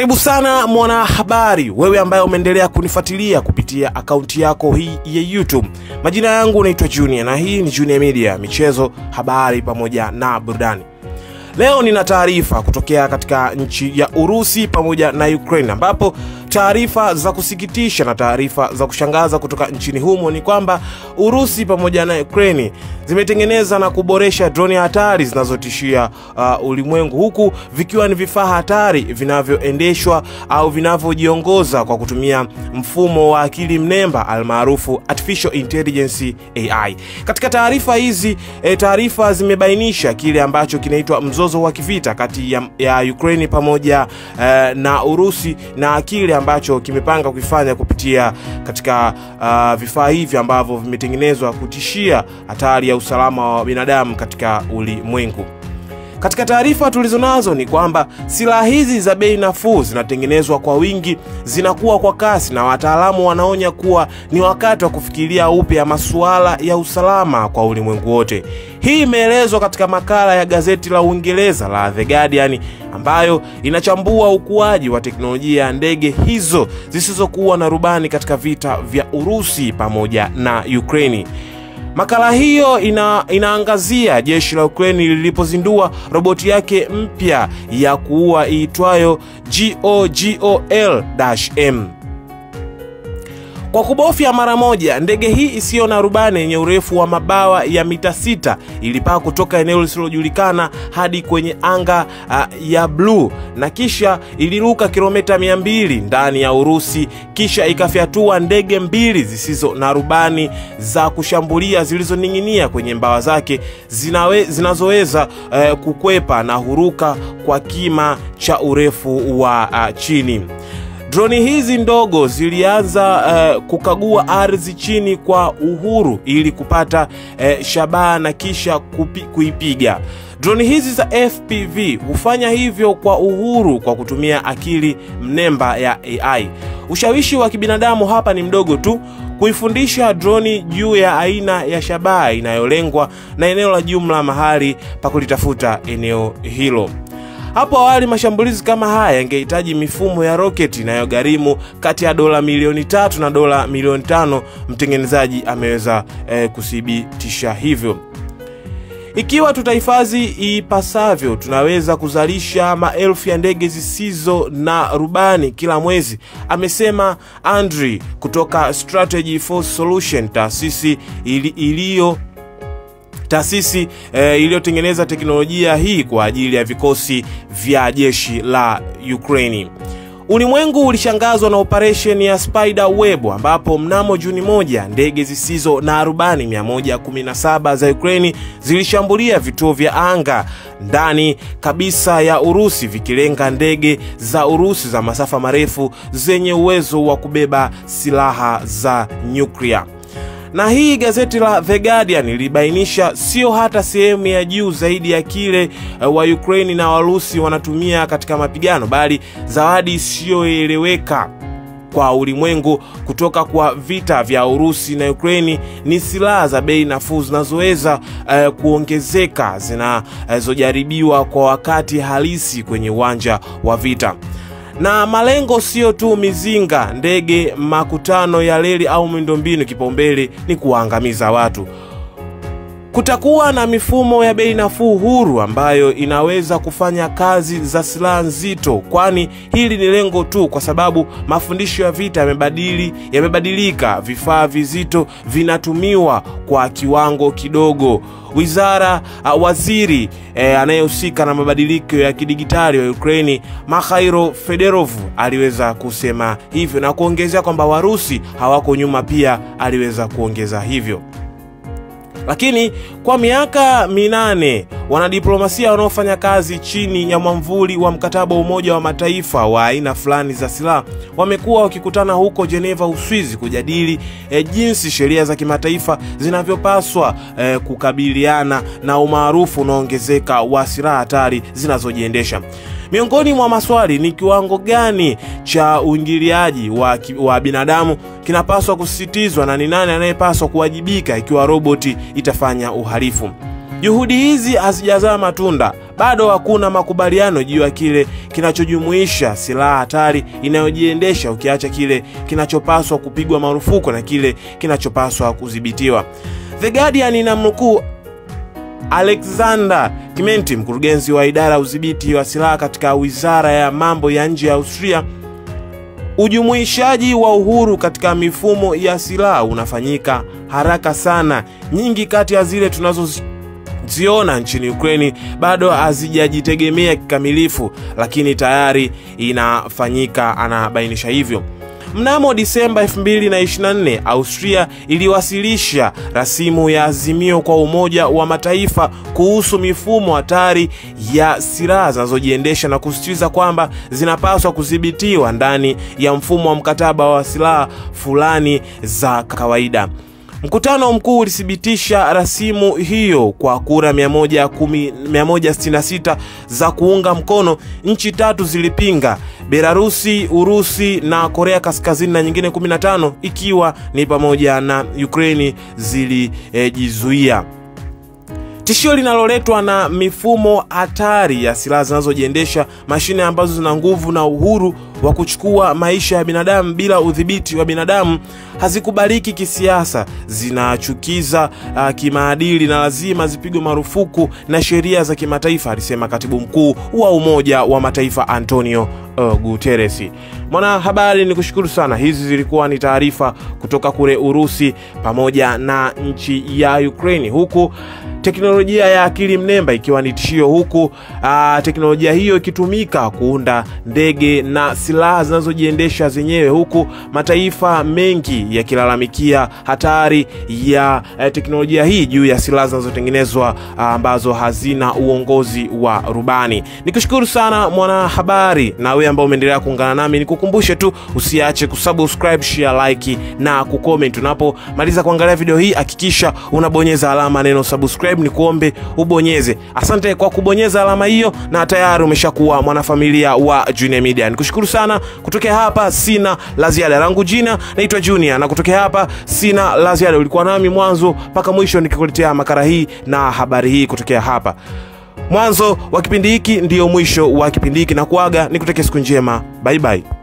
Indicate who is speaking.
Speaker 1: Karibu sana mwanahabari, wewe ambaye umeendelea kunifuatilia kupitia akaunti yako hii ya YouTube. Majina yangu naitwa Junior na hii ni Junior Media, michezo, habari pamoja na burudani. Leo nina taarifa kutokea katika nchi ya Urusi pamoja na Ukraine, ambapo taarifa za kusikitisha na taarifa za kushangaza kutoka nchini humo ni kwamba Urusi pamoja na Ukraine zimetengeneza na kuboresha droni hatari zinazotishia ulimwengu, huku vikiwa ni vifaa hatari vinavyoendeshwa au vinavyojiongoza kwa kutumia mfumo wa akili mnemba almaarufu artificial intelligence AI. Katika taarifa hizi, taarifa zimebainisha kile ambacho kinaitwa mzozo wa kivita kati ya Ukraine pamoja na Urusi, na kile ambacho kimepanga kufanya kupitia katika vifaa hivi ambavyo vimetengenezwa kutishia hatari ya usalama wa binadamu katika ulimwengu. Katika taarifa tulizonazo ni kwamba silaha hizi za bei nafuu zinatengenezwa kwa wingi, zinakuwa kwa kasi, na wataalamu wanaonya kuwa ni wakati wa kufikiria upya masuala ya usalama kwa ulimwengu wote. Hii imeelezwa katika makala ya gazeti la Uingereza la The Guardian, ambayo inachambua ukuaji wa teknolojia ya ndege hizo zisizokuwa na rubani katika vita vya Urusi pamoja na Ukraine. Makala hiyo inaangazia jeshi la Ukraine lilipozindua roboti yake mpya ya kuua iitwayo GOGOL-M. Kwa kubofya mara moja, ndege hii isiyo na rubani yenye urefu wa mabawa ya mita 6 ilipaa kutoka eneo lisilojulikana hadi kwenye anga ya blue, na kisha iliruka kilomita 200 ndani ya Urusi, kisha ikafyatua ndege mbili zisizo na rubani za kushambulia zilizoning'inia kwenye mbawa zake zinazoweza kukwepa na huruka kwa kima cha urefu wa chini. Droni hizi ndogo zilianza kukagua ardhi chini kwa uhuru ili kupata shabaha na kisha kuipiga. Droni hizi za FPV hufanya hivyo kwa uhuru kwa kutumia akili mnemba ya AI. Ushawishi wa kibinadamu hapa ni mdogo tu kuifundisha droni juu ya aina ya shabaha inayolengwa na eneo la jumla mahali pa kulitafuta eneo hilo. Hapo awali mashambulizi kama haya yangehitaji mifumo ya roketi inayogharimu kati ya dola milioni 3 na dola milioni 5. Mtengenezaji ameweza kuthibitisha hivyo. Ikiwa tutahifadhi ipasavyo, tunaweza kuzalisha maelfu ya ndege zisizo na rubani kila mwezi, amesema Andriy kutoka Strategy for Solution, taasisi iliyotengeneza teknolojia hii kwa ajili ya vikosi vya jeshi la Ukraine. Ulimwengu ulishangazwa na operation ya Spider Web, ambapo mnamo Juni 1 ndege zisizo na rubani 117 za Ukraine zilishambulia vituo vya anga ndani kabisa ya Urusi, vikilenga ndege za Urusi za masafa marefu zenye uwezo wa kubeba silaha za nyuklia. Na hii gazeti la The Guardian ilibainisha sio hata sehemu ya juu zaidi ya kile wa Ukraine na Warusi wanatumia katika mapigano, bali zawadi isiyoeleweka kwa ulimwengu kutoka kwa vita vya Urusi na Ukraine ni silaha za bei nafuu zinazoweza kuongezeka, zinazojaribiwa kwa wakati halisi kwenye uwanja wa vita. Na malengo sio tu mizinga, ndege, makutano ya reli au miundombinu. Kipaumbele ni kuangamiza watu. Kutakuwa na mifumo ya bei nafuu huru ambayo inaweza kufanya kazi za silaha nzito, kwani hili ni lengo tu, kwa sababu mafundisho ya vita yamebadilika. Vifaa vizito vinatumiwa kwa kiwango kidogo. Waziri anayehusika na mabadiliko ya kidigitali wa Ukraine, Mikhailo Fedorov, aliweza kusema hivyo na kuongezea kwamba Warusi hawako nyuma pia, aliweza kuongeza hivyo. Lakini kwa miaka 8 wanadiplomasia wanaofanya kazi chini ya mwamvuli wa mkataba wa Umoja wa Mataifa wa aina fulani za silaha wamekuwa wakikutana huko Geneva, Uswizi, kujadili jinsi sheria za kimataifa zinavyopaswa kukabiliana na umaarufu unaoongezeka wa silaha hatari zinazojiendesha. Miongoni mwa maswali ni kiwango gani cha uingiliaji wa binadamu kinapaswa kusisitizwa na ni nani anayepaswa kuwajibika ikiwa roboti itafanya uhalifu. Juhudi hizi hazijazaa matunda. Bado hakuna makubaliano juu ya kile kinachojumuisha silaha hatari inayojiendesha, ukiacha kile kinachopaswa kupigwa marufuku na kile kinachopaswa kudhibitiwa. The Guardian inamnukuu Alexander Kimenti, mkurugenzi wa idara ya udhibiti wa silaha katika Wizara ya Mambo ya Nje ya Austria. Ujumuishaji wa uhuru katika mifumo ya silaha unafanyika haraka sana. Nyingi kati ya zile tunazoziona nchini Ukraine bado hazijajitegemea kikamilifu, lakini tayari inafanyika, anabainisha hivyo. Mnamo Disemba 2024, Austria iliwasilisha rasimu ya azimio kwa Umoja wa Mataifa kuhusu mifumo hatari ya silaha zinazojiendesha na kusisitiza kwamba zinapaswa kudhibitiwa ndani ya mfumo wa mkataba wa silaha fulani za kawaida. Mkutano mkuu ulithibitisha rasimu hiyo kwa kura 166 za kuunga mkono. Nchi 3 zilipinga: Belarusi, Urusi na Korea Kaskazini, na nyingine 15 ikiwa ni pamoja na Ukraine zilijizuia. Tishio linaloletwa na mifumo hatari ya silaha zinazojiendesha, mashine ambazo zina nguvu na uhuru wa kuchukua maisha ya binadamu bila udhibiti wa binadamu, hazikubaliki kisiasa, zinachukiza kimaadili na lazima zipigwe marufuku na sheria za kimataifa, alisema katibu mkuu wa Umoja wa Mataifa Antonio Guterres. Mwanahabari, nikushukuru sana. Hizi zilikuwa ni taarifa kutoka kule Urusi pamoja na nchi ya Ukraine, huku teknolojia ya akili mnemba ikiwa ni tishio, huku teknolojia hiyo ikitumika kuunda ndege na silaha zinazojiendesha zenyewe, huku mataifa mengi yakilalamikia hatari ya teknolojia hii juu ya silaha zinazotengenezwa ambazo hazina uongozi wa rubani. Nikushukuru sana mwanahabari, na wewe ambao umeendelea kuungana nami, nikukumbushe tu usiache kusubscribe, share, like na kucomment. Unapomaliza kuangalia video hii hakikisha unabonyeza alama neno subscribe, ni kuombe ubonyeze. Asante kwa kubonyeza alama hiyo, na tayari umeshakuwa mwanafamilia wa Junior Media. Nikushukuru sana. Kutokea hapa sina la ziada. Langu jina naitwa Junior, na kutokea hapa sina la ziada. Ulikuwa nami mwanzo mpaka mwisho nikikuletea makala hii na habari hii kutokea hapa. Mwanzo wa kipindi hiki ndio mwisho wa kipindi hiki, na kuaga nikutakia siku njema. Bye bye.